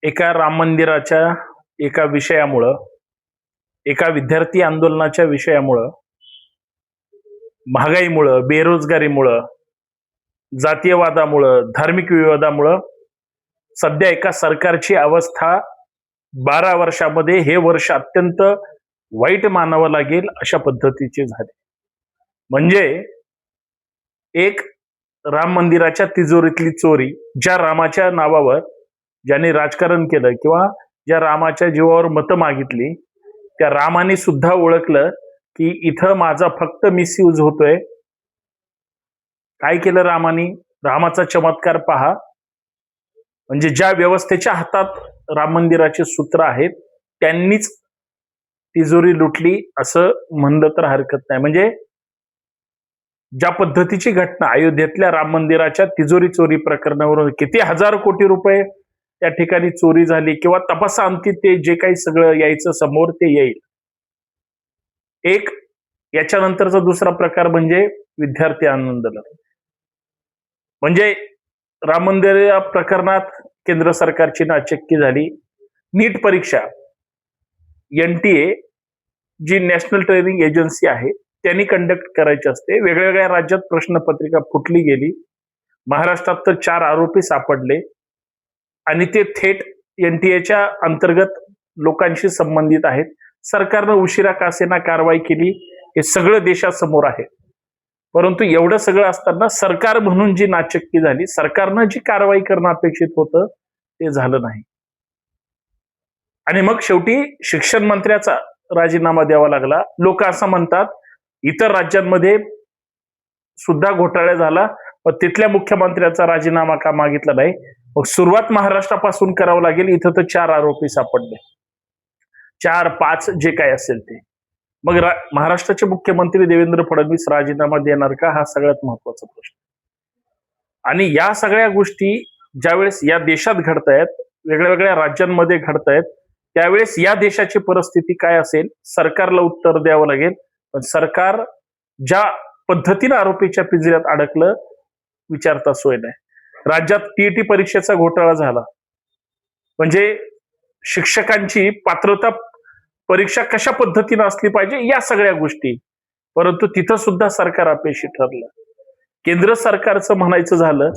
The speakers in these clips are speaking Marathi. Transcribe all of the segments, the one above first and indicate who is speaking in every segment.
Speaker 1: एका राम मंदिराच्या एका विषयामुळं, एका विद्यार्थी आंदोलनाच्या विषयामुळं, महागाईमुळं, बेरोजगारीमुळं, जातीयवादामुळं, धार्मिक विवादामुळं सध्या एका सरकारची अवस्था 12 वर्षामध्ये हे वर्ष अत्यंत वाईट मानावं लागेल अशा पद्धतीचे झाले. म्हणजे एक राम मंदिराच्या तिजोरीतली चोरी, ज्या रामाच्या नावावर ज्यांनी राजकारण केलं किंवा ज्या रामाच्या जीवावर मतं मागितली, त्या रामाने सुद्धा ओळखलं की इथं माझा फक्त मिसयूज होतोय. काय केलं रामाने? रामाचा चमत्कार पहा. म्हणजे ज्या व्यवस्थेच्या हातात राम मंदिराचे सूत्र आहेत त्यांनीच तिजोरी लुटली असं म्हणलं तर हरकत नाही. म्हणजे ज्या पद्धतीची घटना अयोध्येतल्या राम मंदिराच्या तिजोरी चोरी प्रकरणावरून किती हजार कोटी रुपये त्या ठिकाणी चोरी झाली किंवा तपासाअंती ते जे काही सगळं यायचं समोर ते येईल. एक याच्यानंतरचा दुसरा प्रकार म्हणजे विद्यार्थी आंदोलन. म्हणजे राम मंदिर या प्रकरणात केंद्र सरकारची नाचक्की झाली. नीट परीक्षा NTA जी नॅशनल ट्रेनिंग एजन्सी आहे त्यांनी कंडक्ट करायची असते. वेगवेगळ्या राज्यात प्रश्नपत्रिका फुटली गेली. महाराष्ट्रात तर 4 आरोपी सापडले आणि ते थेट NTAच्या अंतर्गत लोकांशी संबंधित आहेत. सरकारनं उशिरा का असेना कारवाई केली हे सगळं देशासमोर आहे. परंतु एवढं सगळं असताना सरकार म्हणून जी नाचक्की झाली, सरकारनं जी कारवाई करणं अपेक्षित होतं ते झालं नाही. आणि मग शेवटी शिक्षण मंत्र्याचा राजीनामा द्यावा लागला. लोक असं म्हणतात इतर राज्यांमध्ये सुद्धा घोटाळा झाला, पण तिथल्या मुख्यमंत्र्याचा राजीनामा का मागितला नाही? मग सुरुवात महाराष्ट्रापासून करावं लागेल. इथं तर 4 आरोपी सापडले, 4-5 जे काय असेल ते. मग महाराष्ट्राचे मुख्यमंत्री देवेंद्र फडणवीस राजीनामा देणार का? हा सगळ्यात महत्वाचा प्रश्न. आणि या सगळ्या गोष्टी ज्यावेळेस या देशात घडतायत, वेगळ्या वेगळ्या राज्यांमध्ये घडतायत, त्यावेळेस या देशाची परिस्थिती काय असेल सरकारला उत्तर द्यावं लागेल. पण सरकार ज्या पद्धतीनं आरोपीच्या पिंजऱ्यात अडकलं विचारता सोय नाही. राज्यात TET परीक्षेचा घोटाळा झाला. म्हणजे शिक्षकांची पात्रता परीक्षा कशा पद्धतीनं असली पाहिजे या सगळ्या गोष्टी, परंतु तिथं सुद्धा सरकार अपयशी ठरलं. केंद्र सरकारचं म्हणायचं झालं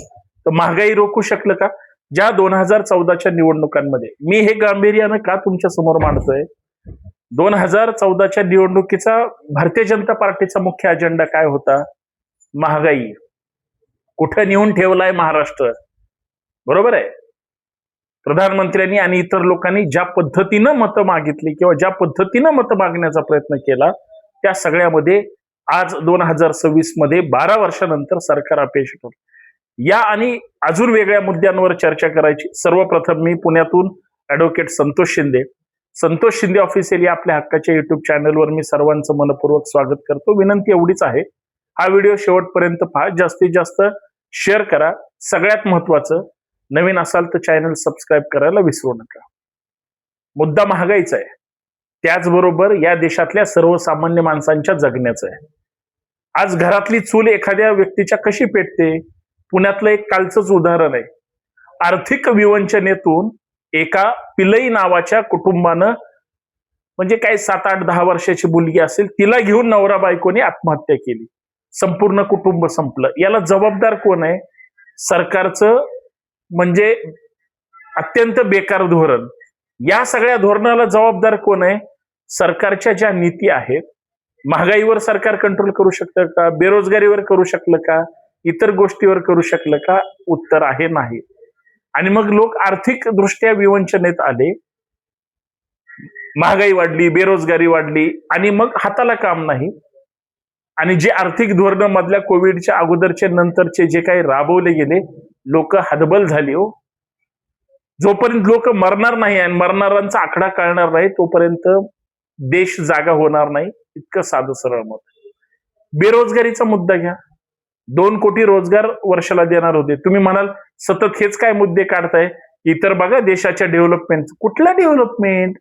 Speaker 1: तर महागाई रोखू शकलं का? ज्या 2014च्या निवडणुकांमध्ये, मी हे गांभीर्यानं का तुमच्या समोर मांडतोय, 2014च्या निवडणुकीचा भारतीय जनता पार्टीचा मुख्य अजेंडा काय होता? महागाई. कुठं नेऊन ठेवलाय महाराष्ट्र? बरोबर आहे. प्रधानमंत्र्यांनी आणि इतर लोकांनी ज्या पद्धतीनं मतं मागितली किंवा ज्या पद्धतीनं मतं मागण्याचा प्रयत्न केला त्या सगळ्यामध्ये आज 2026 मध्ये 12 वर्षानंतर सरकार अपयशी ठरलं. या आणि अजून वेगळ्या मुद्द्यांवर चर्चा करायची. सर्वप्रथम मी पुण्यातून ऍडव्होकेट संतोष शिंदे ऑफिशियल या आपल्या हक्काच्या युट्यूब चॅनलवर मी सर्वांचं मनपूर्वक स्वागत करतो. विनंती एवढीच आहे, हा व्हिडिओ शेवटपर्यंत पहा, जास्तीत जास्त शेअर करा. सगळ्यात महत्वाचं, नवीन असाल तर चॅनल सबस्क्राईब करायला विसरू नका. मुद्दा महागाईचा आहे, त्याचबरोबर या देशातल्या सर्वसामान्य माणसांच्या जगण्याचं आहे. आज घरातली चूल एखाद्या व्यक्तीच्या कशी पेटते? पुण्यातलं एक कालचंच उदाहरण आहे. आर्थिक विवंचनेतून एका पिलई नावाच्या कुटुंबानं, म्हणजे काय 7-8-10 वर्षाची मुलगी असेल, तिला घेऊन नवरा बायकोने आत्महत्या केली. संपूर्ण कुटुंब संपलं. याला जबाबदार कोण आहे? सरकारचं म्हणजे अत्यंत बेकार धोरण. या सगळ्या धोरणाला जबाबदार कोण आहे? सरकारच्या ज्या नीती आहेत. महागाईवर सरकार कंट्रोल करू शकतं का? बेरोजगारीवर करू शकलं का? इतर गोष्टीवर करू शकलं का? उत्तर आहे नाही. आणि मग लोक आर्थिक दृष्ट्या विवंचनेत आले, महागाई वाढली, बेरोजगारी वाढली आणि मग हाताला काम नाही. आणि जे आर्थिक धोरण मधल्या कोविडच्या अगोदरचे नंतरचे जे काही राबवले गेले, लोक हतबल झाली. हो, जोपर्यंत लोक मरणार नाही आणि मरणाऱ्यांचा आकडा कळणार नाही तोपर्यंत देश जागा होणार नाही. इतकं साधं सरळ मत. बेरोजगारीचा मुद्दा घ्या. 2 कोटी रोजगार वर्षाला देणार होते. तुम्ही म्हणाल सतत हेच काय मुद्दे काढताय? इतर बघा देशाच्या डेव्हलपमेंट. कुठला डेव्हलपमेंट?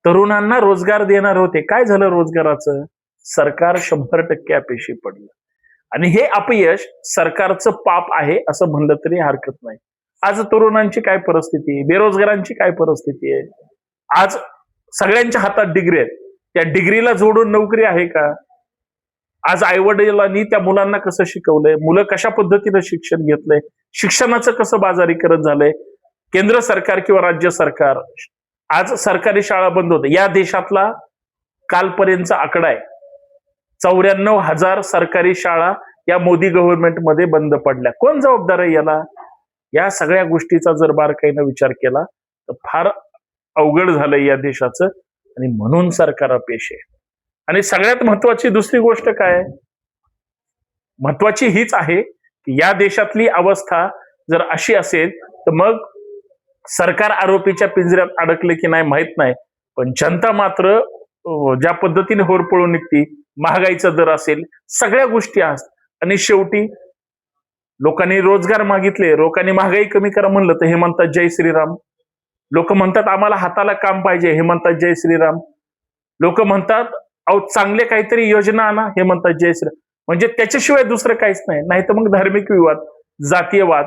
Speaker 1: तरुणांना रोजगार देणार होते, काय झालं रोजगाराचं? सरकार 100% अपयशी पडलं. आणि हे अपयश सरकारचं पाप आहे असं म्हणलं तरी हरकत नाही. आज तरुणांची काय परिस्थिती आहे, बेरोजगारांची काय परिस्थिती आहे. आज सगळ्यांच्या हातात डिग्री आहेत, त्या डिग्रीला जोडून नोकरी आहे का? आज आईवडिलांनी त्या मुलांना कसं शिकवलंय, मुलं कशा पद्धतीनं शिक्षण घेतलंय, शिक्षणाचं कसं बाजारीकरण झालंय, केंद्र सरकार किंवा राज्य सरकार. आज सरकारी शाळा बंद होते. या देशातला कालपर्यंतचा आकडा आहे 94,000 सरकारी शाळा या मोदी गव्हर्नमेंटमध्ये बंद पडल्या. कोण जबाबदार आहे याला? या सगळ्या गोष्टीचा जर बारकाईनं विचार केला तर फार अवघड झालंय या देशाचं, आणि म्हणून सरकार अपयशी आहे. आणि सगळ्यात महत्वाची दुसरी गोष्ट काय आहे? महत्वाची हीच आहे की या देशातली अवस्था जर अशी असेल तर मग सरकार आरोपीच्या पिंजऱ्यात अडकले की नाही माहित नाही, पण जनता मात्र ज्या पद्धतीने होरपळून निघती, महागाईचा दर असेल, सगळ्या गोष्टी असतात. आणि शेवटी लोकांनी रोजगार मागितले, लोकांनी महागाई कमी करा म्हणलं तर हे म्हणतात जय श्रीराम. लोक म्हणतात आम्हाला हाताला काम पाहिजे, हे म्हणतात जय श्रीराम. लोक म्हणतात अहो चांगले काहीतरी योजना आणा, हे म्हणतात जय श्रीराम. म्हणजे त्याच्याशिवाय दुसरं काहीच नाही. नाही तर मग धार्मिक विवाद, जातीयवाद,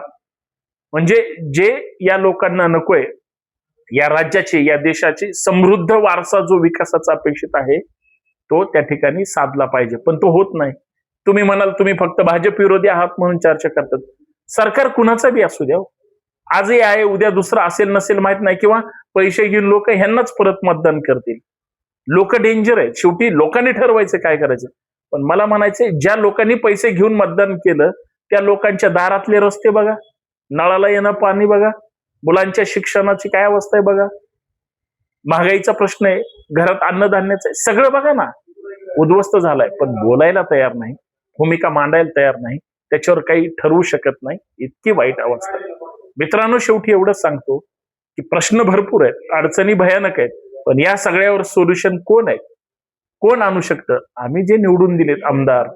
Speaker 1: म्हणजे जे या लोकांना नकोय, या राज्याची, या देशाची समृद्ध वारसा जो विकासाचा अपेक्षित आहे तो त्या ठिकाणी साधला पाहिजे, पण तो होत नाही. तुम्ही म्हणाल तुम्ही फक्त भाजप विरोधी आहात म्हणून चर्चा करतात. सरकार कुणाचा बी असू द्या, आजही आहे, उद्या दुसरं असेल नसेल माहित नाही, किंवा पैसे घेऊन लोक ह्यांनाच परत मतदान करतील. लोक डेंजर आहेत, शेवटी लोकांनी ठरवायचं काय करायचं. पण मला म्हणायचंय, ज्या लोकांनी पैसे घेऊन मतदान केलं त्या लोकांच्या दारातले रस्ते बघा, नळाला येणं पाणी बघा, मुलांच्या शिक्षणाची काय अवस्था आहे बघा, महागाईचा प्रश्न आहे, घरात अन्नधान्याचं आहे, सगळं बघा ना, उद्ध्वस्त झालाय. पण बोलायला तयार नाही, भूमिका मांडायला तयार नाही, त्याच्यावर काही ठरवू शकत नाही. इतकी वाईट अवस्था आहे. मित्रांनो, शेवटी एवढंच सांगतो की प्रश्न भरपूर आहेत, अडचणी भयानक आहेत, पण या सगळ्यावर सोल्युशन कोण आहे, कोण आणू शकतं? आम्ही जे निवडून दिलेत आमदार,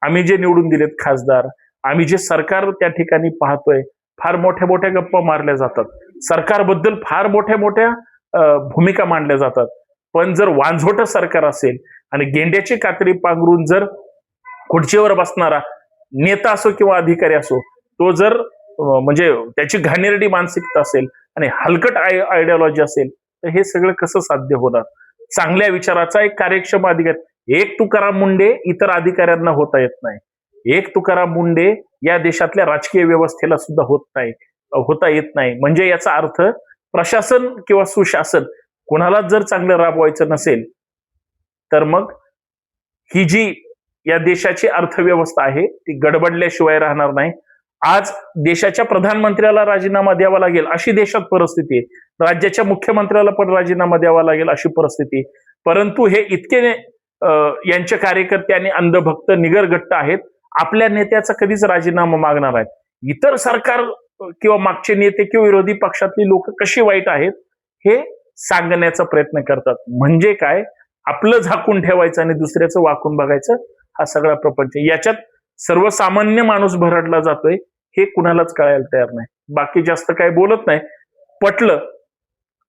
Speaker 1: आम्ही जे निवडून दिलेत खासदार, आम्ही जे सरकार त्या ठिकाणी पाहतोय, फार मोठ्या मोठ्या गप्पा मारल्या जातात, सरकारबद्दल फार मोठ्या मोठ्या भूमिका मांडल्या जातात. पण जर वांझोट सरकार असेल आणि गेंड्याची कात्री पांघरून जर खुर्चीवर बसणारा नेता असो किंवा अधिकारी असो, तो जर म्हणजे त्याची घाणेरडी मानसिकता असेल आणि हलकट आयडिओलॉजी असेल, तर हे सगळं कसं साध्य होणार? चांगल्या विचाराचा एक कार्यक्षम अधिकारी, एक तुकाराम मुंडे इतर अधिकाऱ्यांना होता येत नाही, एक तुकाराम मुंडे या देशातल्या राजकीय व्यवस्थेला सुद्धा होता येत नाही. म्हणजे याचा अर्थ प्रशासन किंवा सुशासन कोणालाच जर चांगलं राबवायचं नसेल तर मग ही जी या देशाची अर्थव्यवस्था आहे ती गडबडल्याशिवाय राहणार नाही. आज देशाच्या प्रधानमंत्र्याला राजीनामा द्यावा लागेल अशी देशात परिस्थिती आहे, राज्याच्या मुख्यमंत्र्याला पण राजीनामा द्यावा लागेल अशी परिस्थिती. परंतु हे इतके यांचे कार्यकर्ते आणि अंधभक्त निगरगट्ट आहेत, आपल्या नेत्याचा कधीच राजीनामा मागणार आहेत. इतर सरकार किंवा मागचे नेते किंवा विरोधी पक्षातली लोक कशी वाईट आहेत हे सांगण्याचा प्रयत्न करतात. म्हणजे काय, आपलं झाकून ठेवायचं आणि दुसऱ्याचं वाकून बघायचं, हा सगळा प्रपंच. याच्यात सर्वसामान्य माणूस भरडला जातोय हे कुणालाच कळायला तयार नाही. बाकी जास्त काही बोलत नाही. पटलं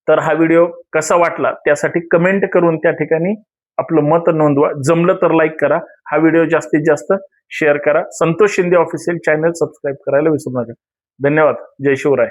Speaker 1: तर हा व्हिडिओ कसा वाटला त्यासाठी कमेंट करून त्या ठिकाणी आपलं मत नोंदवा. जमलं तर लाईक करा, हा व्हिडिओ जास्तीत जास्त शेअर करा. Santosh Shinde official channel subscribe करायला विसरू नका. धन्यवाद. जय शिवराय.